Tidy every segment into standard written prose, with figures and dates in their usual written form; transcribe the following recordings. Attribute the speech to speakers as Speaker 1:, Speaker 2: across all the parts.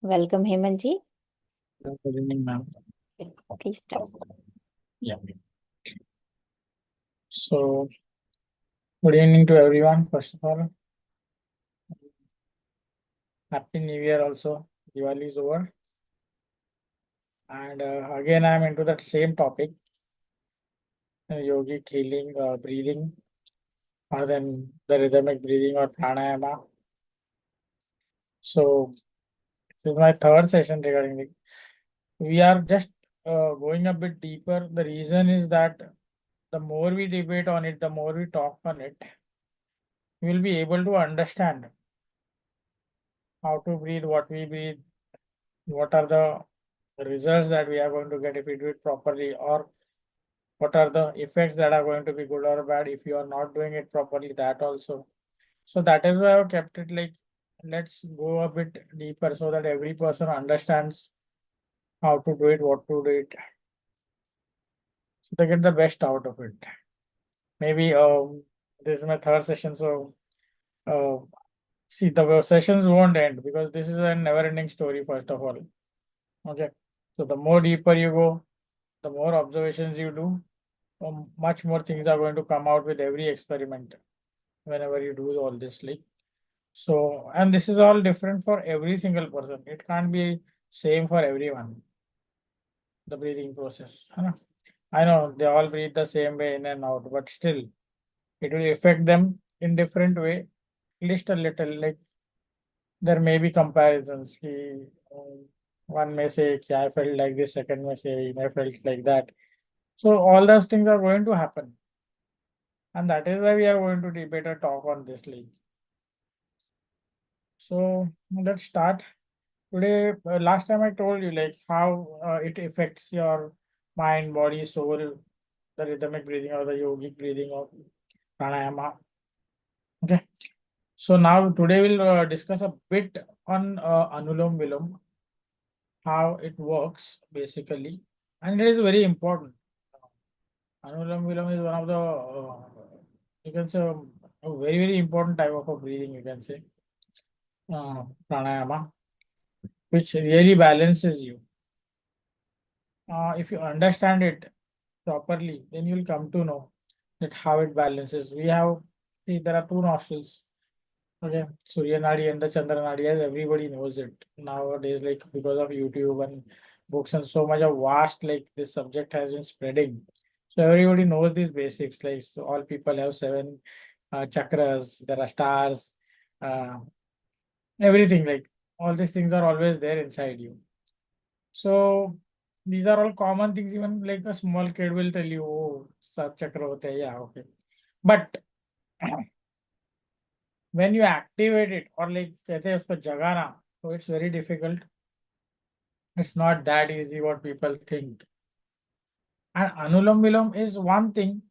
Speaker 1: Welcome, Hemant ji.
Speaker 2: Good evening, ma'am.
Speaker 1: Please start.
Speaker 2: Yeah. So, good evening to everyone. First of all, Happy New Year also. Diwali is over. And again, I'm into that same topic, yogic healing, breathing, or then the rhythmic breathing or pranayama. So, this is my third session regarding it. We are just going a bit deeper. The reason is that the more we debate on it, the more we talk on it, we will be able to understand how to breathe, what we breathe, what are the results that we are going to get if we do it properly, or what are the effects that are going to be good or bad if you are not doing it properly, that also. So that is why I've kept it like, let's go a bit deeper so that every person understands how to do it, what to do it, so they get the best out of it. Maybe this is my third session, so uh, see, the sessions won't end because this is a never ending story, first of all. Okay, so the more deeper you go, the more observations you do, much more things are going to come out with every experiment whenever you do all this, like. So, and this is all different for every single person. It can't be same for everyone, the breathing process. I know they all breathe the same way in and out, but still it will affect them in different way, at least a little. Like, there may be comparisons. One may say, "Yeah, I felt like this," second may say, "I felt like that." So all those things are going to happen. And that is why we are going to debate or talk on this league. So let's start. Today, last time I told you like how it affects your mind, body, soul, the rhythmic breathing or the yogic breathing or pranayama. Okay. So now today we'll discuss a bit on Anulom Vilom, how it works basically. And it is very important. Anulom Vilom is one of the, you can say, a very, very important type of a breathing, you can say, pranayama, which really balances you. If you understand it properly, then you'll come to know that how it balances. We have, see, there are two nostrils. Okay, Surya Nadi and the Chandra Nadi, as everybody knows it nowadays, like because of YouTube and books and so much of vast, like this subject has been spreading. So everybody knows these basics. Like, so all people have seven chakras. There are stars, uh, everything. Like, all these things are always there inside you. So these are all common things. Even like a small kid will tell you, "Oh, sat chakra hote hai." Yeah, okay. But when you activate it or like कहते हैं उसको जगाना, so it's very difficult. It's not that easy what people think. And Anulam Vilom is one thing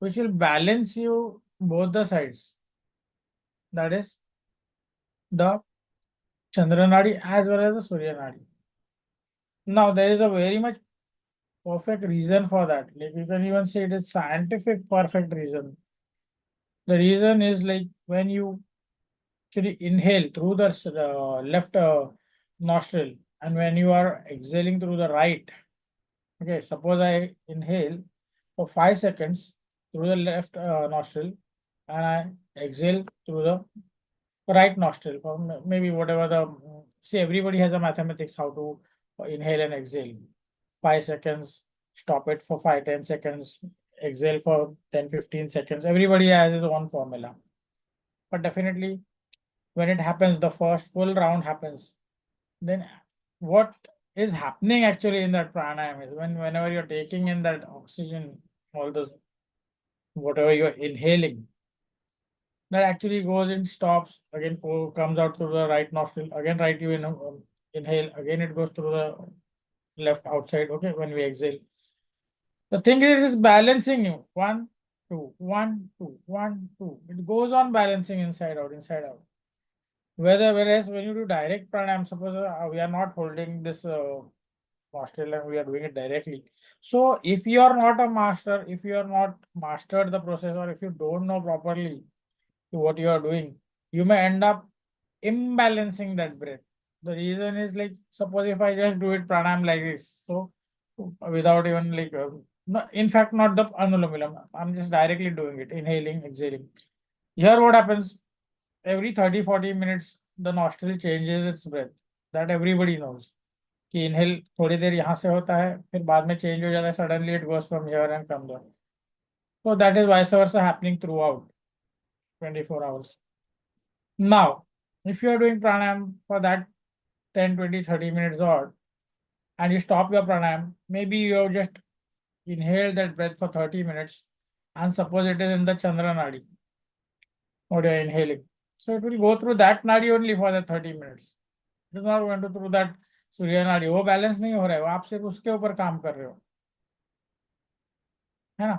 Speaker 2: which will balance you both the sides. That is the Chandra Nadi as well as the Surya Nadi. Now there is a very much perfect reason for that. Like, you can even say it is scientific perfect reason. The reason is like when you actually inhale through the left nostril and when you are exhaling through the right. Okay, suppose I inhale for 5 seconds through the left nostril and I exhale through the right nostril, or maybe whatever the, see, everybody has a mathematics how to inhale and exhale. 5 seconds, stop it for 5-10 seconds, exhale for 10-15 seconds. Everybody has his own formula. But definitely when it happens, the first full round happens, then what is happening actually in that pranayama is whenever you're taking in that oxygen, all those, whatever you're inhaling, that actually goes and stops again, comes out through the right nostril, again right you inhale, again it goes through the left outside. Okay, when we exhale, the thing is it is balancing you, 1 2 1 2 1 2, it goes on balancing inside out, inside out. Whereas when you do direct pranayama, suppose we are not holding this nostril and we are doing it directly. So if you are not a master, if you are not mastered the process, or if you don't know properly what you are doing, you may end up imbalancing that breath. The reason is like, suppose if I just do it pranayam like this, so without even like, no, in fact, not the Anulam Vilam, I'm just directly doing it, inhaling, exhaling. Here what happens, every 30-40 minutes, the nostril changes its breath. That everybody knows. कि inhale थोड़ी देर यहाँ से होता है, फिर बाद में change हो जाता है, suddenly it goes from here and comes down. So that is vice versa happening throughout 24 hours. Now, if you are doing pranayam for that 10, 20, 30 minutes odd, and you stop your pranayam, maybe you have just inhaled that breath for 30 minutes, and suppose it is in the Chandra Nadi, what you are inhaling. So it will go through that Nadi only for the 30 minutes. It is not going to through that Surya Nadi. वो balance नहीं हो रहा है, वो आप सिर्फ उसके ऊपर काम कर रहे हो, है ना?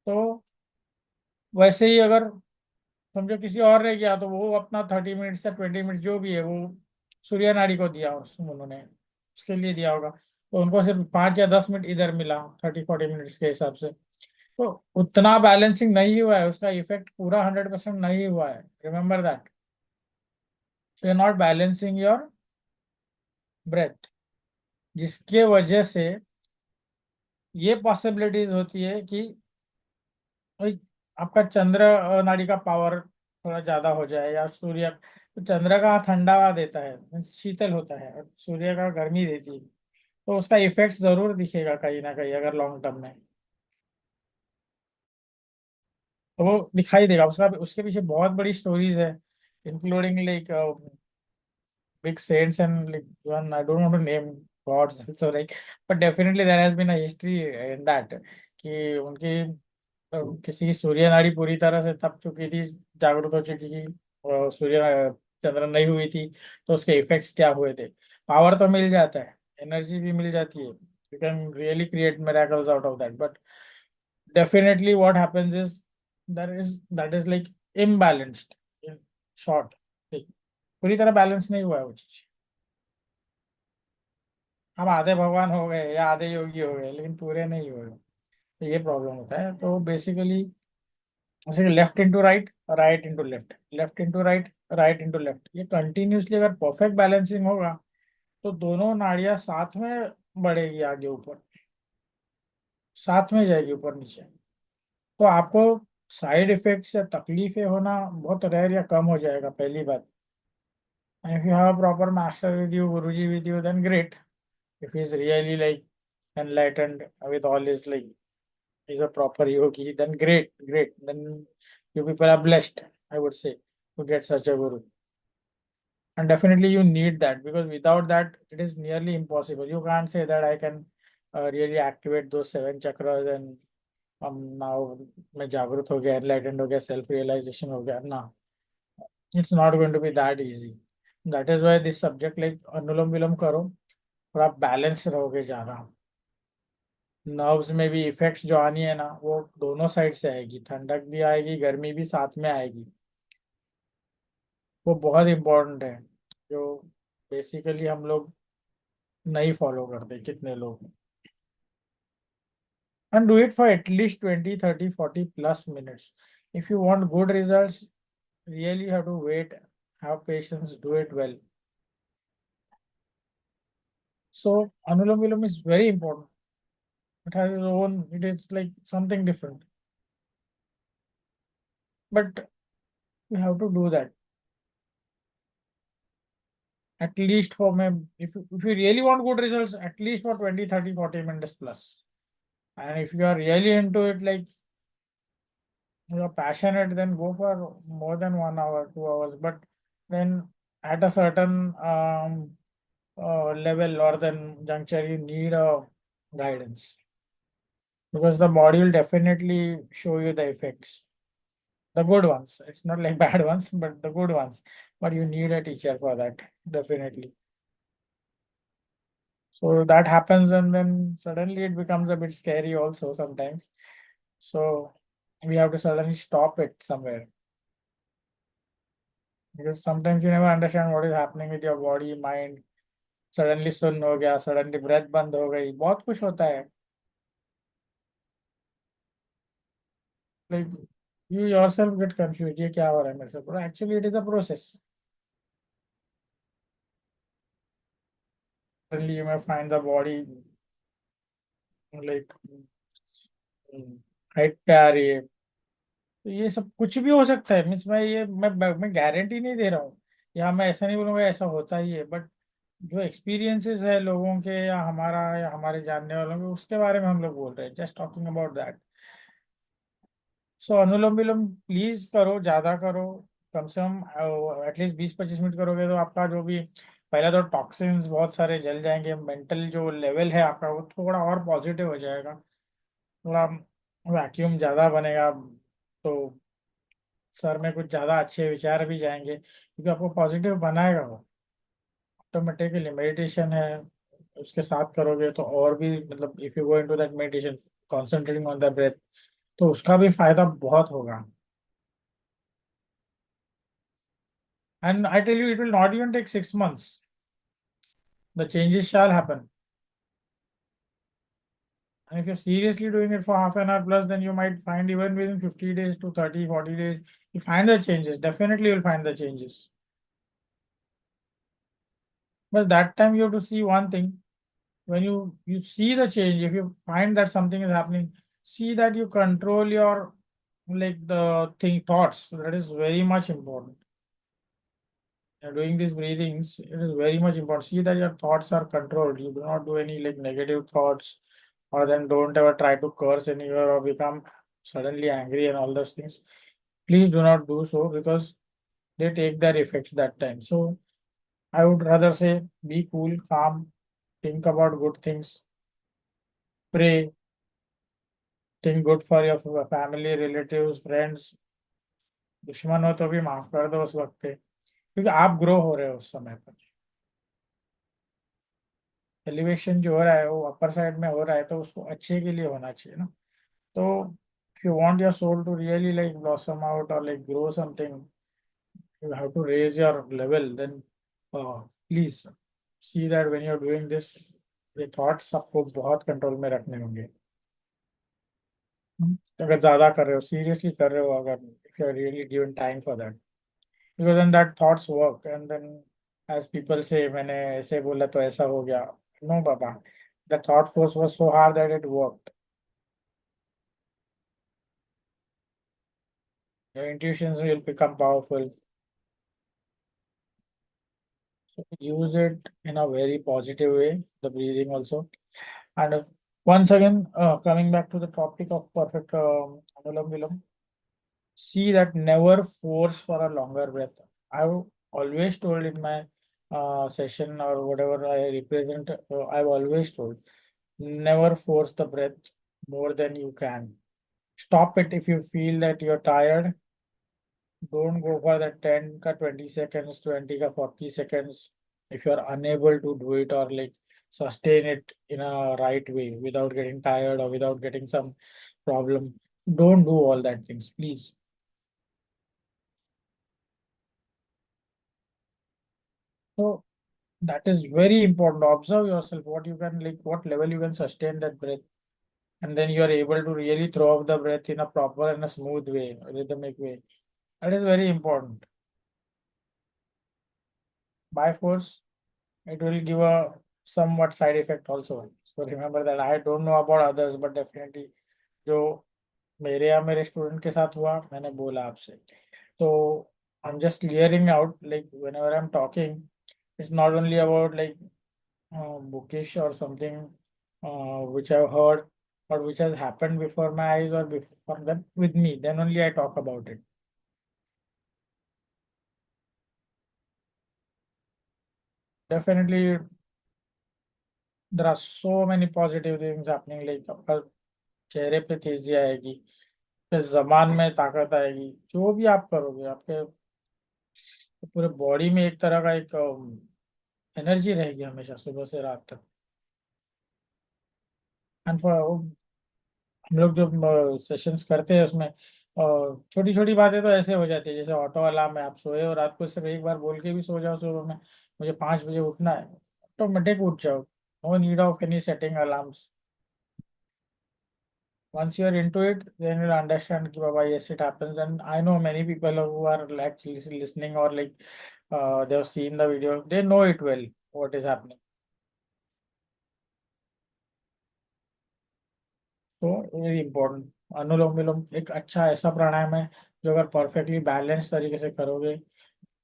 Speaker 2: तो वैसे ही अगर समझो किसी और ने किया, तो वो अपना 30 मिनट्स या 20 मिनट्स जो भी है, वो सूर्य नाड़ी को दिया उन्होंने, उसके लिए दिया होगा, तो उनको सिर्फ 5 या 10 मिनट इधर मिला 30-40 मिनट्स के हिसाब से, तो उतना बैलेंसिंग नहीं हुआ है, उसका इफेक्ट पूरा 100% नहीं हुआ है. Remember that. So you not balancing your breath, जिसके वजह से ये पॉसिबिलिटीज होती है कि भाई आपका चंद्र नाड़ी का पावर थोड़ा ज्यादा हो जाए, या सूर्य, तो चंद्र का ठंडा देता है, means शीतल होता है, और सूर्य का गर्मी देती है, तो उसका इफेक्ट जरूर दिखेगा कहीं ना कहीं अगर लॉन्ग टर्म में, तो वो दिखाई देगा. उसका उसके पीछे बहुत बड़ी स्टोरीज है, including like big saints and like one, I don't want to name gods also, like, but definitely there has been a history in that कि उनकी किसी की सूर्य नाड़ी पूरी तरह से तप चुकी थी, जागृत हो चुकी थी, और सूर्य चंद्र नहीं हुई थी, तो उसके इफेक्ट्स क्या हुए थे. पावर तो मिल जाता है, एनर्जी भी मिल जाती है, you can really create miracles out of that, but definitely what happens is that is like imbalanced in short. like, पूरी तरह बैलेंस नहीं हुआ है वो चीज. हम आधे भगवान हो गए या आधे योगी हो गए, लेकिन पूरे नहीं हुए, तो ये प्रॉब्लम होता है. तो basically left into right, right into left, left into right, right into left, ये कंटिन्यूसली अगर परफेक्ट बैलेंसिंग होगा, तो दोनों नाड़ियां साथ में बढ़ेगी, आगे ऊपर साथ में जाएगी, ऊपर नीचे, तो आपको साइड इफेक्ट्स या तकलीफें होना बहुत रेयर या कम हो जाएगा, पहली बात. And if you have a proper master with you, guruji with you, then great. If he is really like enlightened with all his like, he's a proper yogi, then great, then you people are blessed, I would say, to get such a guru. And definitely you need that, because without that it is nearly impossible. You can't say that I can really activate those 7 chakras and now मैं जागृत हो गया, enlightened हो गया, self realization हो गया ना. It's not going to be that easy. That is why this subject like अनुलोम विलोम करो, थोड़ा बैलेंस रहोगे ज्यादा. नर्व्स में भी इफेक्ट्स जो आनी है ना, वो दोनों साइड से आएगी, ठंडक भी आएगी, गर्मी भी साथ में आएगी. वो बहुत इम्पोर्टेंट है, जो बेसिकली हम लोग नहीं फॉलो करते, कितने लोग. And do it for at least 20, 30, 40 plus minutes. If you want good results, really have to wait, have patience, do it well. So anulom vilom is very important. It has its own, it is like something different, but you have to do that at least for me. If you really want good results, at least for 20, 30, 40 minutes plus. And if you are really into it, like you are passionate, then go for more than 1 hour, 2 hours. But then at a certain level or then juncture, you need a guidance, because the body will definitely show you the effects, the good ones. It's not like bad ones, but the good ones. But you need a teacher for that, definitely. So that happens, and then suddenly it becomes a bit scary also sometimes. So we have to suddenly stop it somewhere, because sometimes you never understand what is happening with your body, mind. Suddenly सुन्न हो गया, suddenly breath बंद हो गई, बहुत कुछ होता है. Like you yourself get confused, ये क्या हो रहा है मेरे से. But actually it is a process. suddenly you may find the body like height पे आ रही है। तो ये सब कुछ भी हो सकता है, मीन्स मैं गारंटी नहीं दे रहा हूँ, या मैं ऐसा नहीं बोलूंगा ऐसा होता ही है, बट जो एक्सपीरियंसेस है लोगों के या हमारे जानने वालों के, उसके बारे में हम लोग बोल रहे हैं, just talking about that. So anulom vilom please करो, ज्यादा करो, कम से कम एटलीस्ट 20-25 मिनट करोगे तो आपका जो भी पहले तो टॉक्सिन्स बहुत सारे जल जाएंगे, मेंटल जो लेवल है आपका वो थोड़ा और पॉजिटिव हो जाएगा, थोड़ा वैक्यूम ज्यादा बनेगा, तो सर में कुछ ज्यादा अच्छे विचार भी जाएंगे, क्योंकि आपको पॉजिटिव बनाएगा वो ऑटोमेटिकली। मेडिटेशन है, उसके साथ करोगे तो और भी, मतलब if you go into that meditation concentrating on the breath, तो उसका भी फायदा बहुत होगा। And I tell you, it will not even take 6 months. The changes shall happen. And if you're seriously doing it for half an hour plus, then you might find even within 50 days to 30, 40 days, you find the changes. Definitely you'll find the changes. But that time you have to see one thing. When you see the change, if you find that something is happening, see that you control your like the thoughts. That is very much important. Doing these breathings, it is very much important. See that your thoughts are controlled. You do not do any like negative thoughts, or then don't ever try to curse anywhere or become suddenly angry and all those things. Please do not do so, because they take their effects that time. So I would rather say be cool, calm, think about good things, pray, think good for your family, relatives, friends. दुश्मन हो तो भी माफ कर दो उस वक्त पे, क्योंकि आप ग्रो हो रहे हो उस समय पर। एलिवेशन जो हो रहा है वो अपर साइड में हो रहा है, तो उसको अच्छे के लिए होना चाहिए ना। तो if you want your soul to really like blossom out or like grow something, you have to raise your level, then please see that when you're doing this, ये थॉट्स आपको बहुत कंट्रोल में रखने होंगे। अगर ज्यादा कर रहे हो, सीरियसली कर रहे हो, अगर if you are really given time for that, because then that thoughts work, and then as people say मैंने ऐसे बोला तो ऐसा हो गया, no Baba, the thought force was so hard that it worked. Your intuitions will become powerful. So use it in a very positive way, the breathing also. And once again, coming back to the topic of perfect Anulam Vilam, see that never force for a longer breath. I've always told in my session or whatever I represent, I've always told, never force the breath more than you can. Stop it if you feel that you're tired. Don't go for the 10 ka 20 seconds, 20 ka 40 seconds. If you are unable to do it or like sustain it in a right way without getting tired or without getting some problem, don't do all that things, please. So that is very important. Observe yourself, what you can like, what level you can sustain that breath. And then you are able to really throw off the breath in a proper and a smooth way, rhythmic way. That is very important. By force, it will give a somewhat side effect also. So remember that I don't know about others, but definitely जो मेरे या मेरे student के साथ हुआ, मैंने बोला आपसे, तो I'm just clearing out, like whenever I'm talking, it's not only about like bookish or something which I've heard or which has happened before my eyes or before them with me, then only I talk about it. Definitely there are so many positive things happening, like आपका चेहरे पे तेजी आएगी, फिर जबान में ताकत आएगी, जो भी आप करोगे आपके पूरे बॉडी में एक तरह का एक एनर्जी रहेगी हमेशा सुबह से रात तक। एंड हम लोग जो सेशंस करते हैं उसमें छोटी छोटी बातें तो ऐसे हो जाती है, जैसे ऑटो अलार्म है, आप सोए और रात को सिर्फ एक बार बोल के भी सो जाओ सुबह में, मुझे 5 बजे उठना है, ऑटोमेटिक उठ जाओ, no need of any setting alarms. Once you are into it, then you'll understand ki baba, yes, it happens. And I know many people who are actually listening or like they have seen the video, they know it well what is happening. तो very important. अनुलोम विलोम एक अच्छा ऐसा प्राणायाम है जो अगर perfectly balance तरीके से करोगे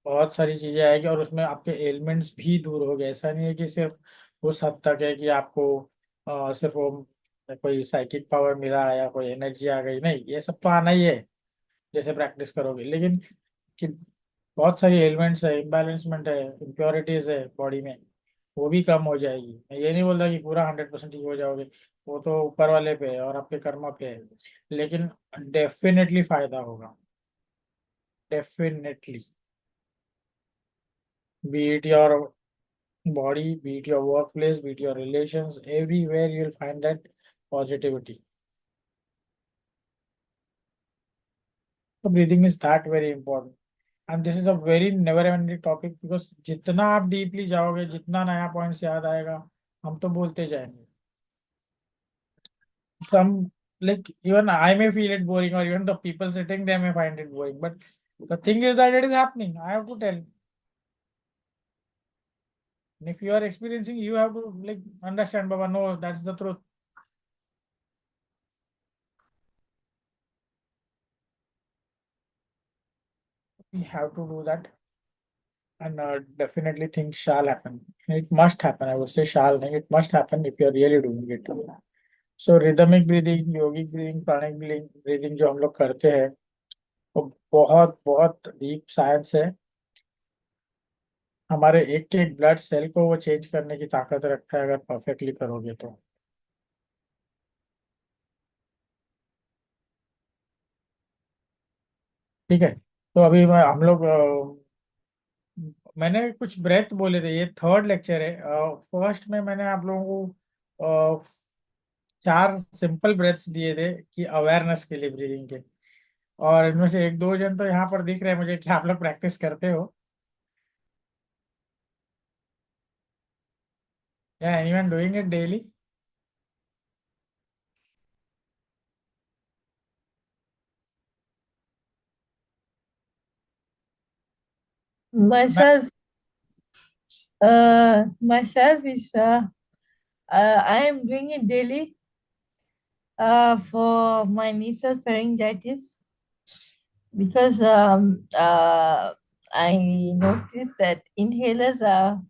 Speaker 2: बहुत सारी चीजें आएगी, और उसमें आपके एलिमेंट्स भी दूर हो गए। ऐसा नहीं है कि सिर्फ उस हद तक है कि आपको सिर्फ वो कोई साइकिक पावर मिला या कोई एनर्जी आ गई, नहीं, ये सब तो आना ही है जैसे प्रैक्टिस करोगे। लेकिन कि बहुत सारी एलिमेंट्स है, इम्बैलेंसमेंट है, इम्प्योरिटीज है बॉडी में, वो भी कम हो जाएगी। मैं ये नहीं बोल रहा कि पूरा 100% ठीक हो जाओगे, वो तो ऊपर वाले पे है और आपके कर्म पे है, लेकिन डेफिनेटली फायदा होगा, definitely. Beat your body, be it your workplace, be it your relations, everywhere you will find that positivity. So breathing is that very important. And this is a very never ending topic, because जितना आप deeply जाओगे, जितना नया points याद आएगा, हम तो बोलते जाएंगे। Some, like, even I may feel it boring, or even the people sitting there may find it boring, but the thing is that it is happening. I have to tell. And if you are experiencing, you have to like understand, Baba, no, that's the truth. We have to do that. And definitely things shall happen. It must happen. I would say shall, नहीं, it must happen if you are really doing it. So rhythmic breathing, yogic breathing, pranic breathing जो हम लोग करते हैं, वो बहुत बहुत deep science है। हमारे एक एक ब्लड सेल को वो चेंज करने की ताकत रखता है अगर परफेक्टली करोगे तो। ठीक है, तो अभी हम लोग मैंने कुछ ब्रेथ बोले थे, ये थर्ड लेक्चर है। फर्स्ट में मैंने आप लोगों को 4 सिंपल ब्रेथ्स दिए थे कि अवेयरनेस के लिए ब्रीदिंग के, और इनमें से एक दो जन तो यहाँ पर दिख रहे हैं मुझे कि आप लोग प्रैक्टिस करते हो। या एनीवन डूइंग इट डेली? मैं
Speaker 3: Myself, myself is I am doing it daily for my nasal pharyngitis because I noticed that inhalers are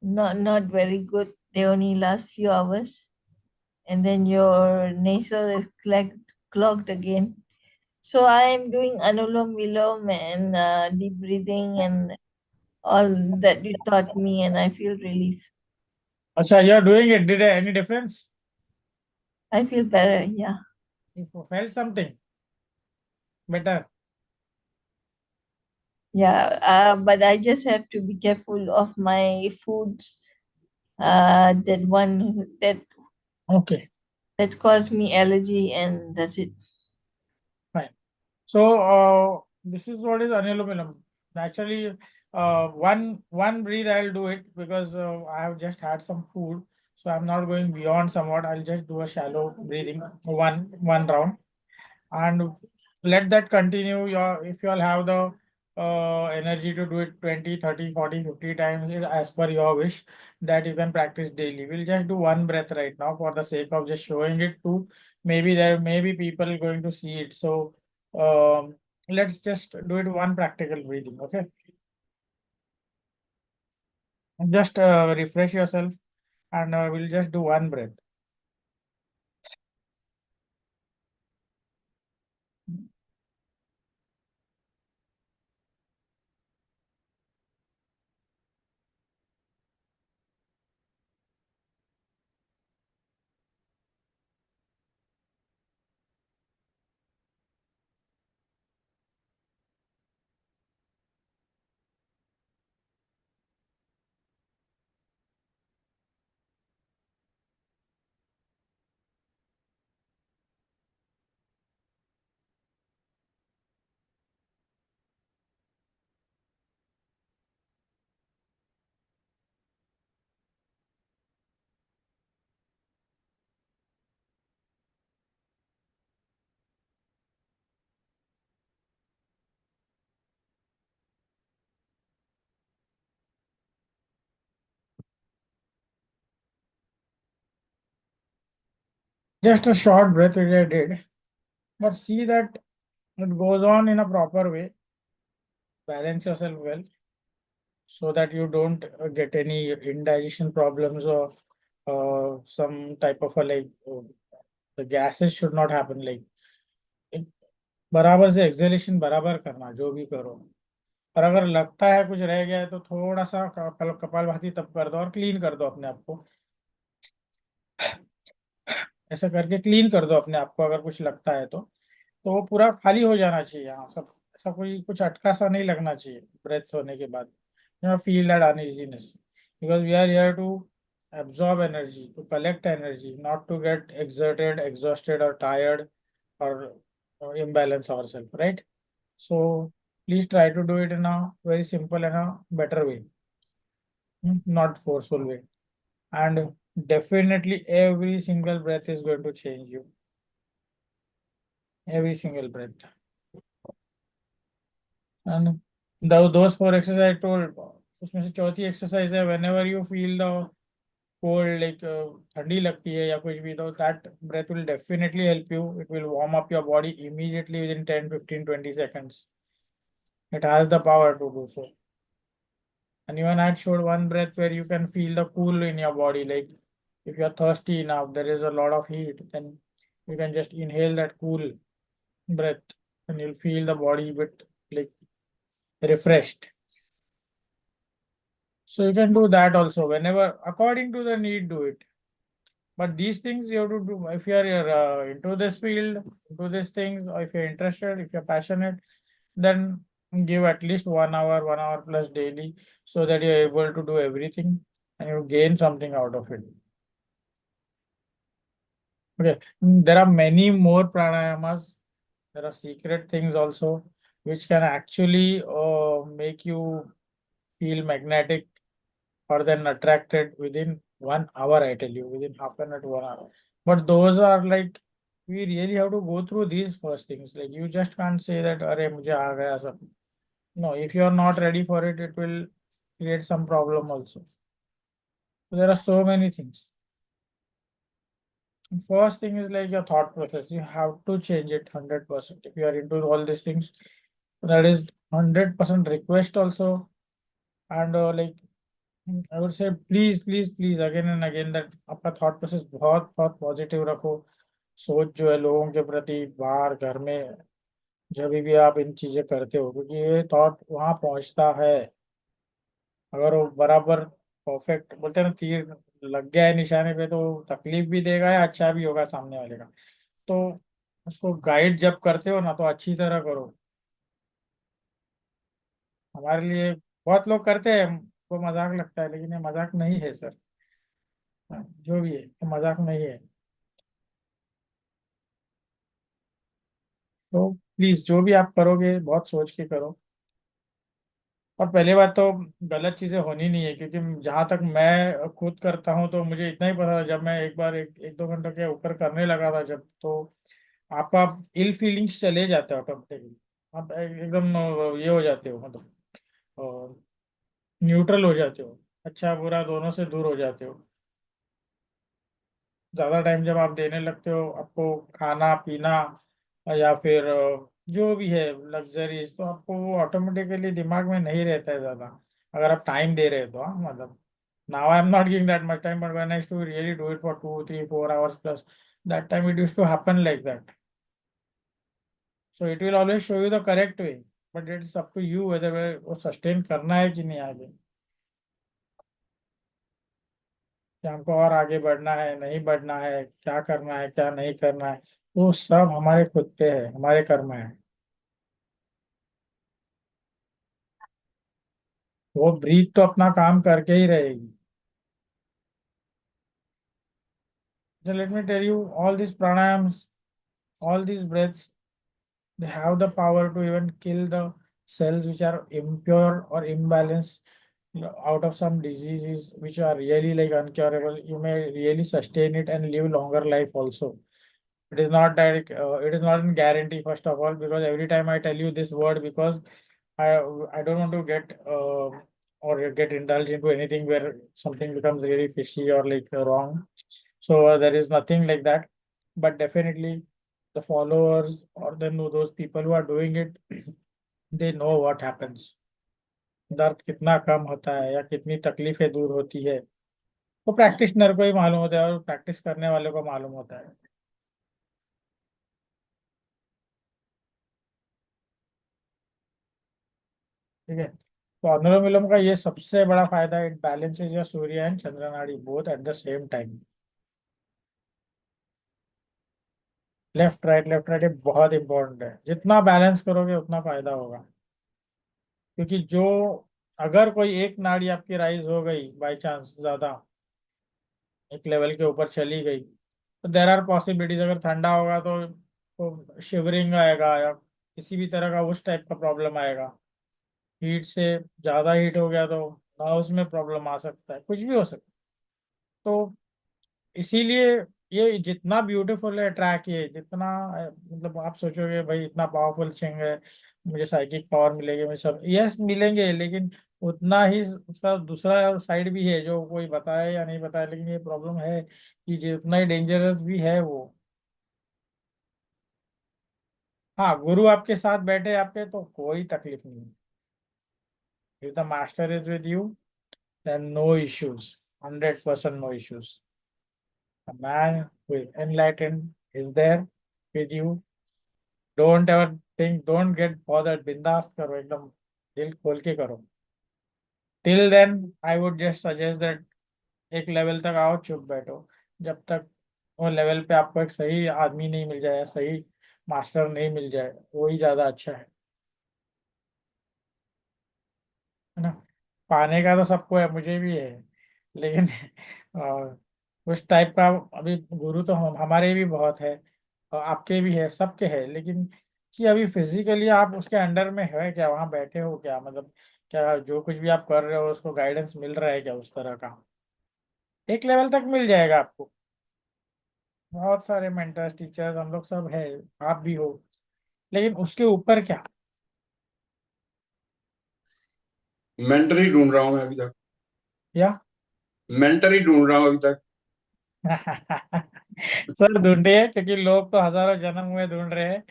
Speaker 3: not very good. They only last few hours, and then your nasal is clogged again. So I am doing anulom vilom and deep breathing and all that you taught me, and I feel relief.
Speaker 2: अच्छा, you are doing it, did any difference?
Speaker 3: I feel better. Yeah.
Speaker 2: You felt something better?
Speaker 3: Yeah, but I just have to be careful of my foods. That one
Speaker 2: okay,
Speaker 3: that caused me allergy, and that's it.
Speaker 2: Fine. So this is what is anulom vilom. Actually, one breathe I'll do it because I have just had some food, so I'm not going beyond somewhat. I'll just do a shallow breathing, one round, and let that continue. Your, if you all have the energy to do it 20, 30, 40, 50 times as per your wish, that you can practice daily. We'll just do one breath right now for the sake of just showing it to, maybe there may be people going to see it. So let's just do it one practical breathing. Okay, just refresh yourself, and we'll just do one breath. Just a short breath which I did, but see that it goes on in a proper way. Balance yourself well so that you don't get any indigestion problems or some type of a the gases should not happen like एक बराबर से acceleration बराबर करना जो भी करो। और अगर लगता है कुछ रह गया है तो थोड़ा सा कपालभाति तब कर दो और क्लीन कर दो अपने आप को। ऐसा करके क्लीन कर दो अपने आप को अगर कुछ लगता है तो वो पूरा खाली हो जाना चाहिए। यहाँ सब ऐसा कोई कुछ अटका सा नहीं लगना चाहिए ब्रेथ्स होने के बाद। Feel that uneasiness because we are here to absorb energy, to collect energy, not to get exerted, exhausted, or tired, or imbalance ourselves, right? So please try to do it in a very simple and a better way, not forceful way. And definitely every single breath is going to change you. Every single breath. And those four exercises I told, उसमें से चौथी exercise है whenever you feel the cold like ठंडी लगती है या कुछ भी तो that breath will definitely help you. It will warm up your body immediately within 10, 15, 20 seconds. It has the power to do so. And even I showed one breath where you can feel the cool in your body. Like if you are thirsty enough, there is a lot of heat, then you can just inhale that cool breath and you'll feel the body bit like refreshed. So you can do that also whenever, according to the need, do it. But these things you have to do if you are into this field, into these things, or if you're interested, if you're passionate, then give at least 1 hour plus daily so that you're able to do everything and you gain something out of it. Okay, there are many more pranayamas. There are secret things also which can actually make you feel magnetic or then attracted within 1 hour. I tell you, within half an hour to 1 hour. But those are like we really have to go through these first things. Like you just can't say that, "Arey, mujhe aa gaya sab." No, if you are not ready for it, it will create some problem also. So there are so many things. First thing is like your thought process. You have to change it 100%. If you are into all these things, that is 100% request also. And like I would say please again and again that आपका thought process बहुत बहुत positive रखो। सोच जो है लोगों के प्रति बाहर घर में जब भी आप इन चीजें करते हो क्योंकि ये थॉट वहां पहुंचता है। अगर वो बराबर परफेक्ट बोलते हैं ना तीर लग गया है निशाने पे तो तकलीफ भी देगा या अच्छा भी होगा सामने वाले का। तो उसको गाइड जब करते हो ना तो अच्छी तरह करो। हमारे लिए बहुत लोग करते हैं वो मजाक लगता है लेकिन ये मजाक नहीं है सर। जो भी है ये मजाक नहीं है। तो प्लीज जो भी आप करोगे बहुत सोच के करो। और पहले बात तो गलत चीजें होनी नहीं है क्योंकि जहां तक मैं खुद करता हूँ तो मुझे इतना ही पता था जब मैं एक बार एक दो घंटे के ऊपर करने लगा था जब तो आपका इल फीलिंग्स चले जाते हो ऑटोमेटिकली। आप एकदम ये हो जाते हो मतलब न्यूट्रल हो जाते हो। अच्छा बुरा दोनों से दूर हो जाते हो। ज्यादा टाइम जब आप देने लगते हो आपको खाना पीना या फिर जो भी है लग्जरीज तो आपको वो ऑटोमेटिकली दिमाग में नहीं रहता है ज्यादा। अगर आप टाइम दे रहे हो तो हाँ मतलब now I am not giving that much time but when I used to really do it for 2, 3, 4 hours plus that time it used to happen like that. So it will always show you the correct way but it's up to you whether वो sustain करना है कि नहीं आगे कि हमको और आगे बढ़ना है नहीं बढ़ना है क्या करना है क्या नहीं करना है। वो सब हमारे खुद पे है हमारे कर्म है। वो ब्रीथ तो अपना काम करके ही रहेगी। So let me tell you all these pranayams, all these breaths, they have the power to even kill the cells which are impure or imbalanced out of some diseases which are really like uncurable. You may really sustain it and live longer life also. It is not that it is not a guarantee first of all because every time I tell you this word because I I don't want to get or get indulged into anything where something becomes really fishy or like wrong. So there is nothing like that. but definitely the followers or then those people who are doing it, they know what happens. दर्द कितना कम होता है या कितनी तकलीफें दूर होती है, वो प्रैक्टिशनर को ही मालूम होता है और प्रैक्टिस करने वाले को मालूम होता है। ठीक है, तो अनुलोम विलोम का ये सबसे बड़ा फायदा है, it balances your Surya and Chandra nadi both at the same time. Left right ये बहुत इंपॉर्टेंट है, जितना बैलेंस करोगे उतना फायदा होगा। क्योंकि जो अगर कोई एक नाड़ी आपकी राइज हो गई बाई चांस, ज्यादा एक लेवल के ऊपर चली गई, तो देर आर पॉसिबिलिटीज, अगर ठंडा होगा तो शिवरिंग आएगा या किसी भी तरह का उस टाइप का प्रॉब्लम आएगा। हीट से ज्यादा हीट हो गया तो नर्व्स में प्रॉब्लम आ सकता है, कुछ भी हो सकता है। तो इसीलिए ये जितना ब्यूटीफुल है ट्रैक, ये जितना मतलब आप सोचोगे भाई इतना पावरफुल चिंग है, मुझे साइकिक पावर मिलेगी, मुझे सब यस मिलेंगे, लेकिन उतना ही उसका दूसरा साइड भी है जो कोई बताए या नहीं बताए, लेकिन ये प्रॉब्लम है कि जितना ही डेंजरस भी है वो। हाँ, गुरु आपके साथ बैठे आपके तो कोई तकलीफ नहीं। If the master is with you then no issues, 100% no issues. A man who is enlightened is there with you. Don't ever think, don't get bothered. बिंदास करो, एकदम दिल खोल के करो। Till then, I would just suggest that एक level तक आओ, चुप बैठो, जब तक वो लेवल पे आपको एक सही आदमी नहीं मिल जाए, सही मास्टर नहीं मिल जाए, वही ज्यादा अच्छा है ना। पाने का तो सबको है, मुझे भी है, लेकिन उस टाइप का अभी गुरु तो हमारे भी बहुत है और आपके भी है, सबके है, लेकिन कि अभी फिजिकली आप उसके अंडर में है क्या, वहां बैठे हो क्या, मतलब क्या जो कुछ भी आप कर रहे हो उसको गाइडेंस मिल रहा है क्या उस तरह का। एक लेवल तक मिल जाएगा आपको, बहुत सारे मेंटर्स टीचर्स हम लोग सब है, आप भी हो, लेकिन उसके ऊपर क्या।
Speaker 4: मेंटर ही ढूंढ रहा हूँ मैं अभी तक,
Speaker 2: या
Speaker 4: मेंटर ही ढूंढ रहा हूँ अभी तक।
Speaker 2: सर ढूंढे हैं, क्योंकि लोग तो हजारों जन्म हुए ढूंढ रहे हैं,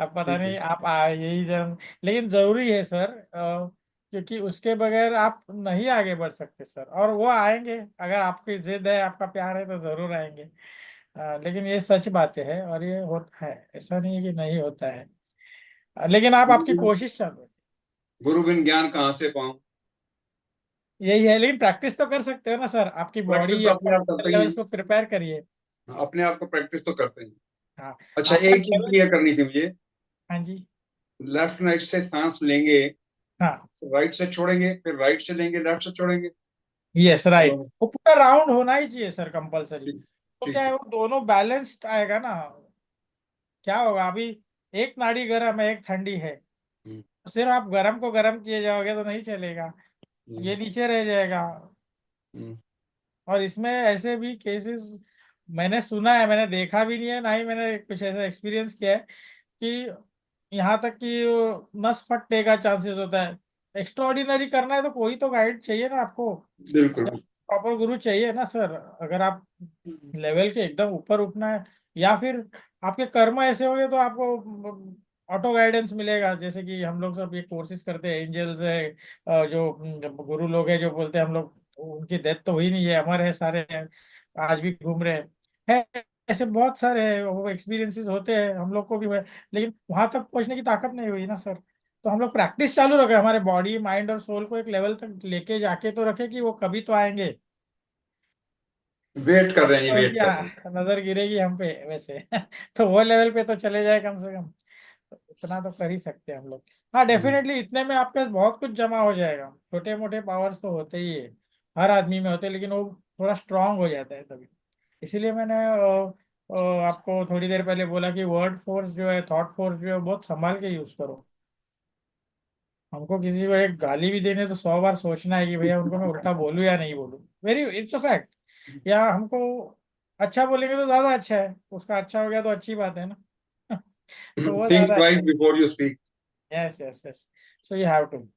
Speaker 2: अब पता नहीं आप यही जन्म, लेकिन जरूरी है सर, क्योंकि उसके बगैर आप नहीं आगे बढ़ सकते सर, और वो आएंगे अगर आपकी जिद है, आपका प्यार है तो जरूर आएंगे। लेकिन ये सच बातें है और ये होता है, ऐसा नहीं है कि नहीं होता है, लेकिन आप आपकी कोशिश चालू,
Speaker 4: गुरु बिन ज्ञान कहाँ से पाऊं।
Speaker 2: यही है, लेकिन प्रैक्टिस तो कर सकते हो ना सर, आपकी
Speaker 4: प्रैक्टिस
Speaker 2: बॉडी
Speaker 4: तो
Speaker 2: आपके
Speaker 4: अपने आप करते ही
Speaker 2: लेवल्स
Speaker 4: हैं,
Speaker 2: को प्रिपेयर करिए।
Speaker 4: अपने आप को प्रैक्टिस तो करते हैं।
Speaker 2: हाँ,
Speaker 4: अच्छा,
Speaker 2: आपका
Speaker 4: एक चीज
Speaker 2: लेवल।
Speaker 4: क्लियर करनी थी मुझे,
Speaker 2: हाँ जी।
Speaker 4: लेफ्ट राइट से सांस लेंगे,
Speaker 2: हाँ,
Speaker 4: राइट से छोड़ेंगे, फिर राइट से लेंगे, लेफ्ट से छोड़ेंगे।
Speaker 2: यस राइट,
Speaker 4: तो
Speaker 2: वो पूरा राउंड होना ही चाहिए सर कंपलसरी।
Speaker 4: ठीक
Speaker 2: तो क्या
Speaker 4: ठीक
Speaker 2: है, वो दोनों बैलेंस्ड आएगा ना। क्या होगा अभी, एक नाड़ी गर्म है एक ठंडी है,
Speaker 4: है।
Speaker 2: तो सिर्फ आप गर्म को गर्म किए जाओगे तो नहीं चलेगा, ये नीचे रह जाएगा।
Speaker 4: हम्म।
Speaker 2: और इसमें ऐसे भी केसेस मैंने सुना है, मैंने देखा भी नहीं है, ना ही मैंने कुछ ऐसा एक्सपीरियंस किया है कि यहाँ तक कि नस फटने का चांसेस होता है। एक्स्ट्राऑर्डिनरी करना है तो कोई तो गाइड चाहिए ना आपको,
Speaker 4: बिल्कुल।
Speaker 2: प्रॉपर गुरु चाहिए ना सर, अगर आप लेवल के एकदम ऊपर उठना है, या फिर आपके कर्म ऐसे होंगे तो आपको ऑटो गाइडेंस मिलेगा, जैसे कि हम लोग सब ये कोर्सेज करते हैं, एंजल्स है, जो गुरु लोग हैं जो बोलते हैं हम लोग, उनकी डेथ तो हुई नहीं है, अमर है सारे हैं, आज भी घूम रहे हैं, ऐसे बहुत सारे हैं, वो एक्सपीरियंसेस होते हैं, हम लोग को भी हुए, लेकिन वहां तक पहुंचने की ताकत नहीं हुई ना सर। तो हम लोग प्रैक्टिस चालू रखे, हमारे बॉडी माइंड और सोल को एक लेवल तक लेके जाके तो रखे कि वो कभी तो आएंगे।
Speaker 4: वेट कर रहे हैं, ये
Speaker 2: तो
Speaker 4: वेट
Speaker 2: उनकी
Speaker 4: कर रहे हैं।
Speaker 2: नजर गिरेगी हम पे वैसे। तो वो लेवल पे तो चले जाए कम से कम, तो इतना तो कर ही सकते हैं हम लोग। हाँ डेफिनेटली, इतने में आपके पास बहुत कुछ जमा हो जाएगा, छोटे मोटे पावर्स तो होते ही है, हर आदमी में होते हैं, लेकिन वो थोड़ा स्ट्रांग हो जाता है तभी। इसीलिए मैंने आपको थोड़ी देर पहले बोला कि वर्ड फोर्स जो है, थॉट फोर्स जो है, बहुत संभाल के यूज करो। हमको किसी को एक गाली भी देने तो 100 बार सोचना है कि भैया उनको मैं उल्टा बोलूं या नहीं बोलूं, वेरी इट्स अ फैक्ट। या हमको अच्छा बोलेंगे तो ज्यादा अच्छा है, उसका अच्छा हो गया तो अच्छी बात है ना। तो वो
Speaker 4: थिंक
Speaker 2: ज्यादा
Speaker 4: ट्वाइस
Speaker 2: अच्छा है।
Speaker 4: Before you speak.
Speaker 2: Yes yes yes, so you have to,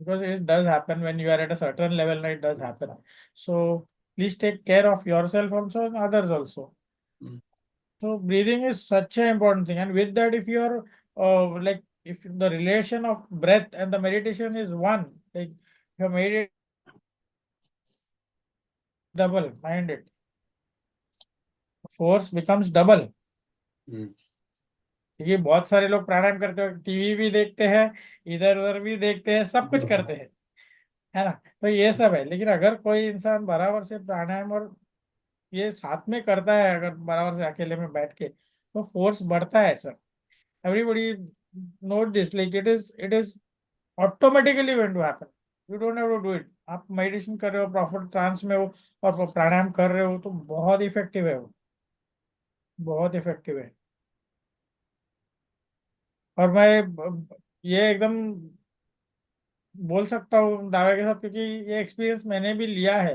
Speaker 2: because it does happen when you are at a certain level, it does happen. So please take care of yourself also and others also. So breathing is such an important thing, and with that, if you're like if the relation of breath and the meditation is one, like you made it double minded, force becomes double.
Speaker 4: हम्म,
Speaker 2: क्योंकि बहुत सारे लोग प्राणायाम करते हो, TV भी देखते हैं, इधर उधर भी देखते हैं, सब कुछ करते हैं, है ना। तो ये सब है, लेकिन अगर कोई इंसान बराबर से प्राणायाम और ये साथ में करता है, अगर बराबर से अकेले में बैठ के, तो फोर्स बढ़ता है sir. Everybody note this, like it is automatically going to happen. You don't have to do it. आप मेडिटेशन कर रहे हो, प्रॉपर ट्रांस में हो और प्राणायाम कर रहे हो, तो बहुत इफेक्टिव है वो, बहुत इफेक्टिव है। और मैं ये एकदम बोल सकता हूँ दावे के साथ, क्योंकि ये एक्सपीरियंस मैंने भी लिया है।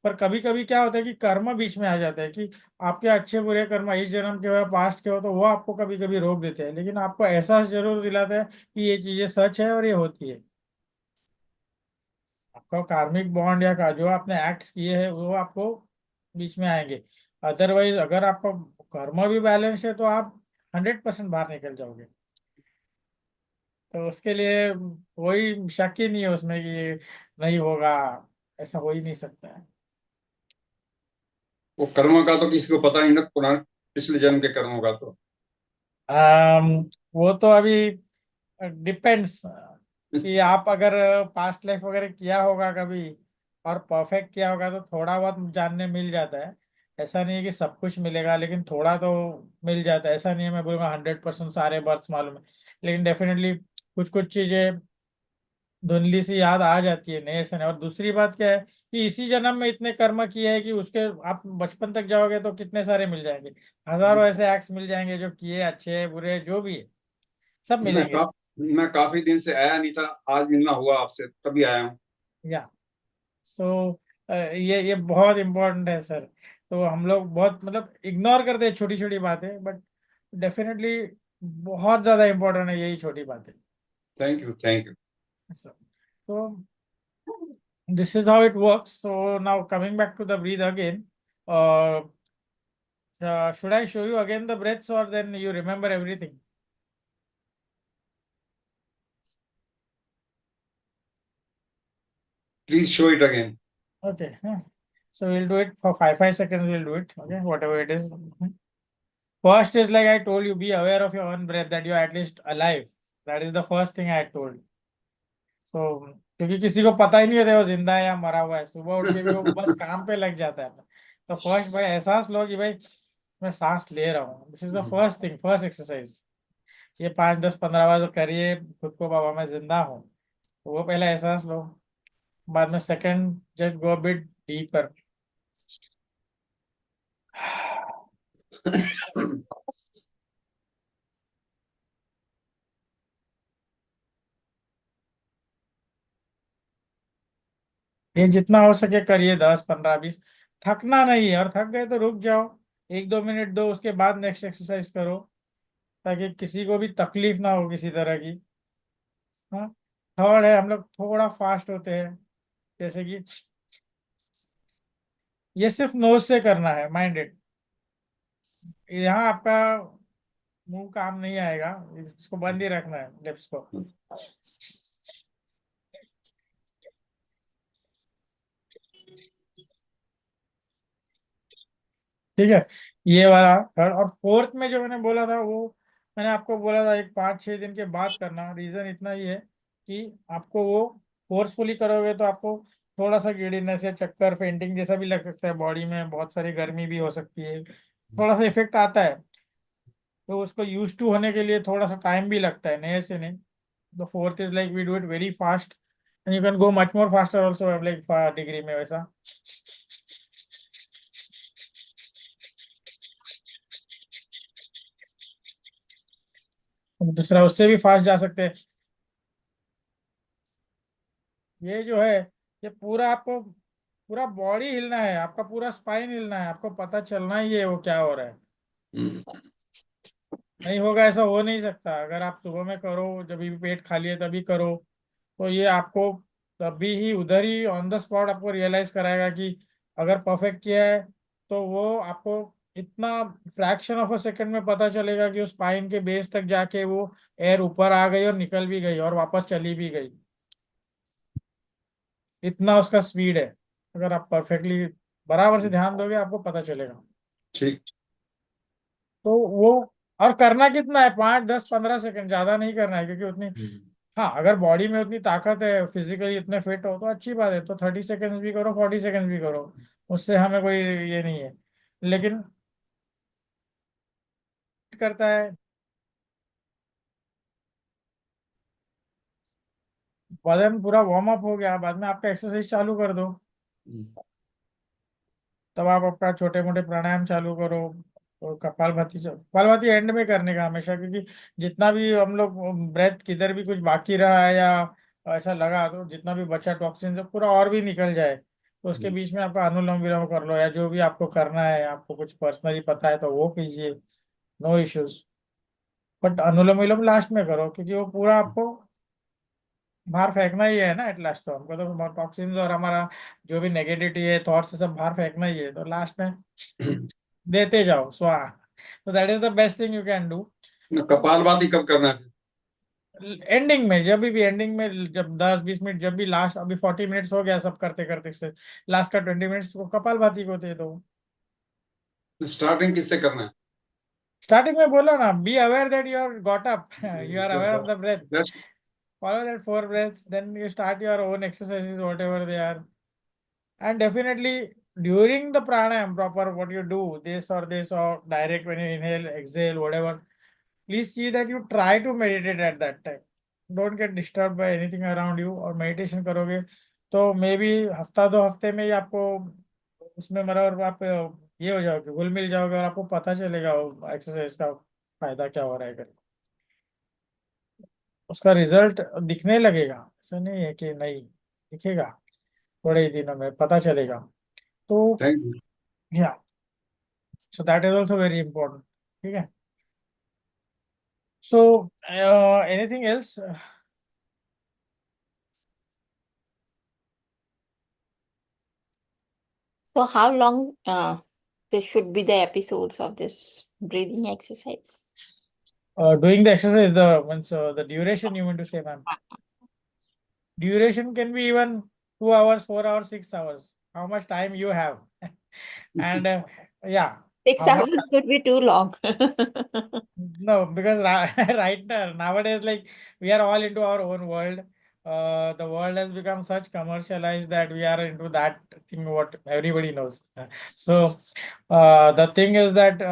Speaker 2: पर कभी कभी क्या होता है कि कर्म बीच में आ जाता है, कि आपके अच्छे बुरे कर्म इस जन्म के हो, पास्ट के हो, तो वो आपको कभी कभी रोक देते हैं, लेकिन आपको एहसास जरूर दिलाता है कि ये चीजें सच है और ये होती है। आपका कार्मिक बॉन्ड या का जो आपने एक्ट्स किए हैं वो आपको बीच में आएंगे। अदरवाइज अगर आपका कर्म भी बैलेंस है, तो आप 100% बाहर निकल जाओगे। तो उसके लिए कोई शक ही नहीं है उसमें कि ये नहीं होगा, ऐसा हो ही नहीं सकता है।
Speaker 4: वो कर्म का तो किसी को पता नहीं ना, पुराने पिछले जन्म के कर्मों का तो।
Speaker 2: वो तो अभी डिपेंड्स कि आप अगर पास्ट लाइफ वगैरह किया होगा कभी और परफेक्ट किया होगा, तो थोड़ा बहुत जानने मिल जाता है। ऐसा नहीं है कि सब कुछ मिलेगा, लेकिन थोड़ा तो मिल जाता है। ऐसा नहीं है मैं बोलूँगा 100% सारे बर्ड्स मालूम है, लेकिन डेफिनेटली कुछ कुछ चीजें धुंधली सी याद आ जाती है, नए से नए। और दूसरी बात क्या है कि इसी जन्म में इतने कर्म किए हैं कि उसके आप बचपन तक जाओगे तो कितने सारे मिल जाएंगे, हजारों ऐसे एक्ट्स मिल जाएंगे जो किए, अच्छे बुरे जो भी है, सब
Speaker 4: मैं
Speaker 2: मिलेंगे।
Speaker 4: का, मैं काफी दिन से आया नहीं था, आज मिलना हुआ आपसे तभी आया हूँ।
Speaker 2: या सो ये बहुत इम्पोर्टेंट है सर। तो हम लोग बहुत मतलब इग्नोर करते हैं छोटी छोटी बातें, बट डेफिनेटली बहुत ज्यादा इम्पोर्टेंट है यही छोटी बातें।
Speaker 4: Thank you, thank you.
Speaker 2: तो this is how it works. So now coming back to the breathe again, uh, should I show you again the breaths, or then you remember everything?
Speaker 4: Please show it again.
Speaker 2: Okay. So we'll do it for 5 seconds. We'll do it. Okay, whatever it is. First is like I told you, be aware of your own breath, that you're at least alive. That is the first thing I told. So क्योंकि किसी को पता ही नहीं होता है वो जिंदा है या मरा हुआ है, सुबह उठ के भी वो बस काम पे लग जाता है। तो फर्स्ट भाई एहसास लो कि भाई मैं सांस ले रहा हूँ। This is the first thing, first exercise. ये 5 10 15 बार तो करिए खुद को, बाबा मैं जिंदा हूँ, तो वो पहले एहसास लो। बाद में second, just go bit deeper. ये जितना हो सके करिए, 10 15 20। थकना नहीं है, और थक गए तो रुक जाओ, 1 2 मिनट दो, उसके बाद नेक्स्ट एक्सरसाइज करो, ताकि किसी को भी तकलीफ ना हो किसी तरह की। हाँ। थर्ड है, हम लोग थोड़ा फास्ट होते हैं, जैसे कि ये सिर्फ नोज से करना है, माइंडेड। यहाँ आपका मुंह काम नहीं आएगा, इसको बंद ही रखना है, लिप्स को। ठीक है, ये वाला थर्ड। और फोर्थ में जो मैंने बोला था वो, मैंने आपको बोला था एक 5 6 दिन के बाद करना। रीजन इतना ही है कि आपको वो फोर्सफुली करोगे तो आपको थोड़ा सा गिडीनेस या चक्कर, फेंटिंग जैसा भी लग सकता है, बॉडी में बहुत सारी गर्मी भी हो सकती है, थोड़ा सा इफेक्ट आता है। तो उसको यूज टू होने के लिए थोड़ा सा टाइम भी लगता है, नए से नहीं। The fourth is like we do it very fast, and you can go much more faster also, like degree में वैसा। दूसरा उससे भी फास्ट जा सकते हैं। ये जो है, ये पूरा आपको पूरा बॉडी हिलना है, आपका पूरा स्पाइन हिलना है, आपको पता चलना ही है वो क्या हो रहा है। नहीं होगा, ऐसा हो नहीं सकता। अगर आप सुबह में करो, जब भी पेट खाली है तभी करो, तो ये आपको तभी ही उधर ही ऑन द स्पॉट आपको रियलाइज कराएगा कि अगर परफेक्ट किया है, तो वो आपको इतना फ्रैक्शन ऑफ अ सेकंड में पता चलेगा कि उस स्पाइन के बेस तक जाके वो एयर ऊपर आ गई और निकल भी गई और वापस चली भी गई। इतना उसका स्पीड है। अगर आप परफेक्टली बराबर से ध्यान दोगे आपको पता चलेगा।
Speaker 4: ठीक।
Speaker 2: तो वो, और करना कितना है, 5 10 15 सेकंड, ज्यादा नहीं करना है क्योंकि उतनी, हाँ अगर बॉडी में उतनी ताकत है, फिजिकली इतने फिट हो तो अच्छी बात है, तो 30 सेकंड भी करो, 40 सेकंड भी करो, उससे हमें कोई ये नहीं है। लेकिन करता है, बदन पूरा वार्म अप हो गया, बाद में आपका एक्सरसाइज चालू कर दो। तब आप अपना छोटे मोटे प्राणायाम चालू करो। तो कपालभाति एंड में करने का हमेशा, क्योंकि जितना भी हम लोग ब्रेथ किधर भी कुछ बाकी रहा है या ऐसा लगा तो जितना भी बचा टॉक्सिन जो पूरा और भी निकल जाए, तो उसके बीच में आपका अनुलोम विलोम कर लो, या जो भी आपको करना है, आपको कुछ पर्सनली पता है तो वो कीजिए, no issues. But anulom vilom last में करो, क्योंकि वो पूरा आपको बाहर फेंकना ही है ना एट लास्ट। तो हमको तो टॉक्सिन्स और हमारा जो भी नेगेटिविटी है, थॉट्स से सब बाहर फेंकना ही है, तो लास्ट में देते जाओ स्वाहा। तो that is the best thing you can do.
Speaker 4: Kapalbhati कब करना है?
Speaker 2: एंडिंग में, जब भी एंडिंग में, जब 10 20 मिनट, जब भी लास्ट, अभी 40 मिनट्स हो गया सब करते करते से, लास्ट का 20 मिनट्स को कपालभाति को दे दो।
Speaker 4: स्टार्टिंग किससे करना है?
Speaker 2: स्टार्टिंग में बोला ना, be aware that you are got up, you are aware of the breath,
Speaker 4: Just
Speaker 2: follow that 4 breaths, then you start your own exercises whatever they are. And definitely during the pranayam proper, what you do, this or direct when you inhale, exhale, whatever, please see that you try to meditate at that time. Don't get disturbed by anything around you, और meditation करोगे तो may be हफ्ता 2 हफ्ते में ही आपको उसमें मतलब आप ये हो जाओगे, घुल मिल जाओगे, और आपको पता चलेगा एक्सरसाइज का फायदा क्या हो रहा है करके। उसका रिजल्ट दिखने लगेगा, ऐसा नहीं है कि नहीं दिखेगा, थोड़े ही दिनों में पता चलेगा। तो
Speaker 4: thank you.
Speaker 2: या, so that is also very important. ठीक है। So anything else?
Speaker 1: So how long this should be the episodes of this breathing exercise?
Speaker 2: Doing the exercise, the means the duration you mean to say, ma'am? Duration can be even 2 hours, 4 hours, 6 hours. How much time you have, and yeah,
Speaker 1: Six
Speaker 2: how much?
Speaker 1: hours could be too long.
Speaker 2: No, because right now, nowadays, like we are all into our own world. The world has become such commercialized that we are into that thing what everybody knows. So the thing is that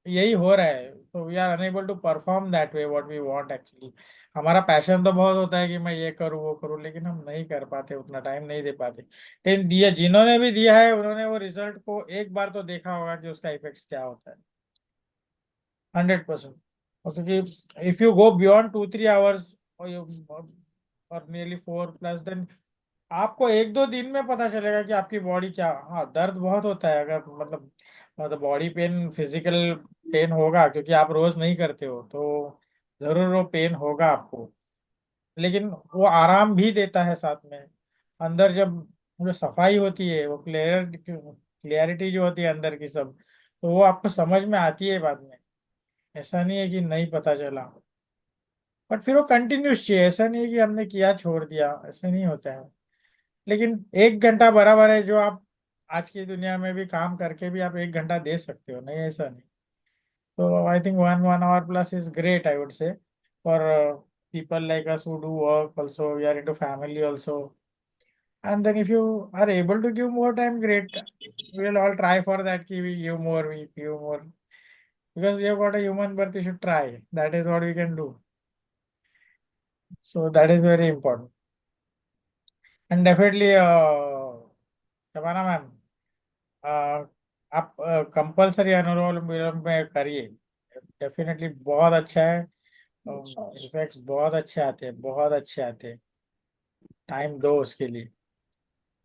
Speaker 2: यही हो रहा है, so we are unable to perform that way what we want actually. हमारा passion तो बहुत होता है कि मैं ये करूँ वो करूँ, लेकिन हम नहीं कर पाते, उतना टाइम नहीं दे पाते। लेकिन दिया जिन्होंने भी दिया है उन्होंने वो रिजल्ट को एक बार तो देखा होगा कि उसका इफेक्ट क्या होता है, 100%। क्योंकि if you go beyond 2 3 hours और नियरली 4 प्लस, देन आपको 1 2 दिन में पता चलेगा कि आपकी बॉडी क्या, हाँ दर्द बहुत होता है, अगर मतलब बॉडी पेन, फिजिकल पेन होगा, क्योंकि आप रोज नहीं करते हो तो जरूर वो पेन होगा आपको, लेकिन वो आराम भी देता है साथ में। अंदर जब जो सफाई होती है, वो क्लियरिटी जो होती है अंदर की सब, तो वो आपको समझ में आती है बाद में। ऐसा नहीं है कि नहीं पता चला, बट फिर वो कंटिन्यूस चाहिए, ऐसा नहीं है कि हमने किया छोड़ दिया, ऐसा नहीं होता है। लेकिन 1 घंटा बराबर है, जो आप आज की दुनिया में भी काम करके भी आप 1 घंटा दे सकते हो, नहीं ऐसा नहीं। तो I think 1 1 hour plus is great, I would say, for people like us who do work also, we are into family also. And then if you are able to give more time, great, we will all try for that, ki we give more, we give more, because we have got a human birth, we should try, that is what we can do. So that is very important. And definitely Shabana ma'am, आप compulsory अनुलोम विलोम में करिए, definitely बहुत अच्छा है, effects बहुत अच्छे आते हैं, बहुत अच्छे आते हैं, टाइम दो उसके लिए।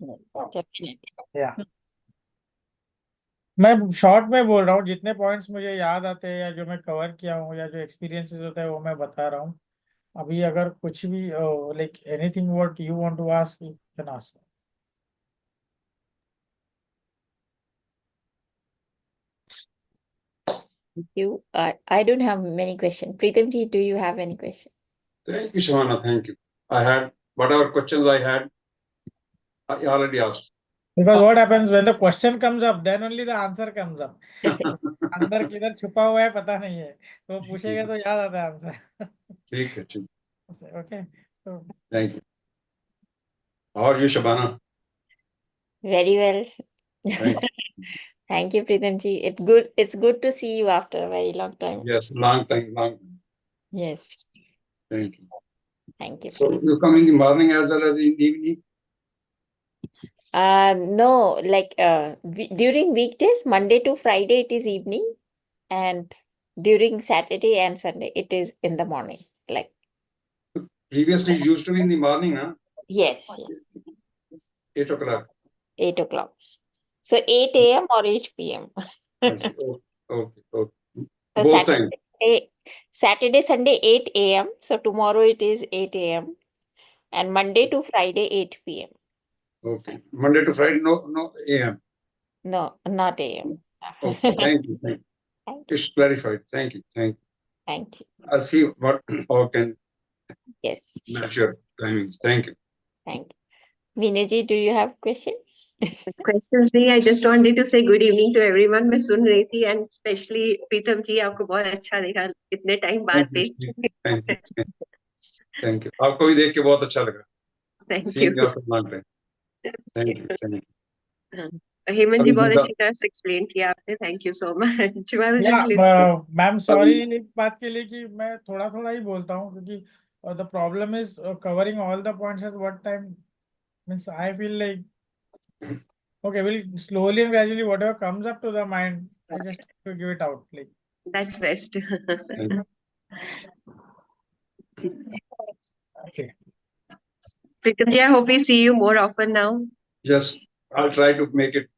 Speaker 1: Definitely.
Speaker 2: या मैं शॉर्ट में बोल रहा हूँ, जितने पॉइंट्स मुझे याद आते हैं या जो मैं कवर किया हूँ या जो एक्सपीरियंसेस होता है वो मैं बता रहा हूँ। अभी अगर कुछ भी like anything what you want to ask, you can ask.
Speaker 1: Thank you. I don't have many questions. Pritam ji, do you have any question?
Speaker 4: Thank you, Shavana. Thank you. I had whatever questions I had, I already asked.
Speaker 2: Because what happens when the question comes up, then only the answer comes up. अंदर किधर छुपा हुआ है पता नहीं है, तो पूछेगा तो याद आता है आंसर.
Speaker 4: ठीक है, ठीक.
Speaker 2: Okay. So
Speaker 4: Thank you. How are you, Shabana?
Speaker 1: Very well.
Speaker 4: Thank you.
Speaker 1: Thank you, Pritam ji. It's good to see you after a very long time.
Speaker 4: Yes, long time, long time.
Speaker 1: Yes.
Speaker 4: Thank you.
Speaker 1: Thank you.
Speaker 4: So you come in the morning as well as in the evening?
Speaker 1: No, like during weekdays, Monday to Friday, it is evening, and during Saturday and Sunday, it is in the morning. Like,
Speaker 4: Previously it used to be in the morning, huh?
Speaker 1: yes,
Speaker 4: 8 o'clock.
Speaker 1: 8 o'clock. So 8 a.m. or 8 p.m.
Speaker 4: I see. Okay, okay.
Speaker 1: So
Speaker 4: Both times.
Speaker 1: Saturday, Sunday, 8 a.m. So tomorrow it is 8 a.m. And Monday to Friday, 8 p.m.
Speaker 4: Okay. Monday to Friday, no AM.
Speaker 1: No, not a.m.
Speaker 4: Okay, thank you. Thank you.
Speaker 1: Thank you.
Speaker 4: It's clarified. Thank you. Thank you.
Speaker 1: Thank you.
Speaker 4: I'll see how can
Speaker 1: Yes,
Speaker 4: match your timings. Thank you.
Speaker 1: thank you. Vinay, do you have question?
Speaker 5: Questions नहीं, I just wanted to say good evening to everyone. मैं सुन रही थी and especially प्रीतम जी, आपको बहुत अच्छा देखा इतने time बाद
Speaker 4: Thank you.
Speaker 5: थे.
Speaker 4: Thank you. Thank you. आपको भी देख के बहुत अच्छा लगा.
Speaker 5: Thank
Speaker 4: Seeing
Speaker 5: you.
Speaker 4: you after a long time. Thank you. Thank you.
Speaker 5: Hemant जी,
Speaker 4: अभी
Speaker 5: बहुत
Speaker 4: जिंदा-
Speaker 5: अच्छी तरह से एक्सप्लेन किया आपने. Thank you so much. I was
Speaker 2: yeah,
Speaker 5: just listening.
Speaker 2: ma'am, sorry इस बात के लिए कि मैं थोड़ा थोड़ा ही बोलता हूँ, क्योंकि the problem is covering all the points at what time means I feel like okay, we'll slowly and gradually whatever comes up to the mind, I just have to give it out. Like
Speaker 5: That's best.
Speaker 4: Thank you.
Speaker 2: okay.
Speaker 5: Pritam ji, I hope we see you more often now.
Speaker 4: Yes, I'll try to make it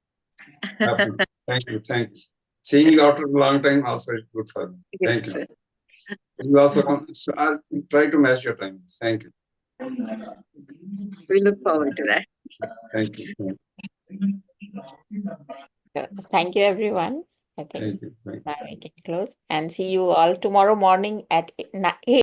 Speaker 4: happen. Thank you. Thank you. Seeing you after a long time also is good for me. Thank
Speaker 5: Yes.
Speaker 4: you. You also come. So I'll try to match your timings. Thank you.
Speaker 5: We look forward to that.
Speaker 4: Thank you.
Speaker 1: Thank you, everyone. I think
Speaker 4: Thank you. Thank you.
Speaker 1: now we can close and see you all tomorrow morning at 8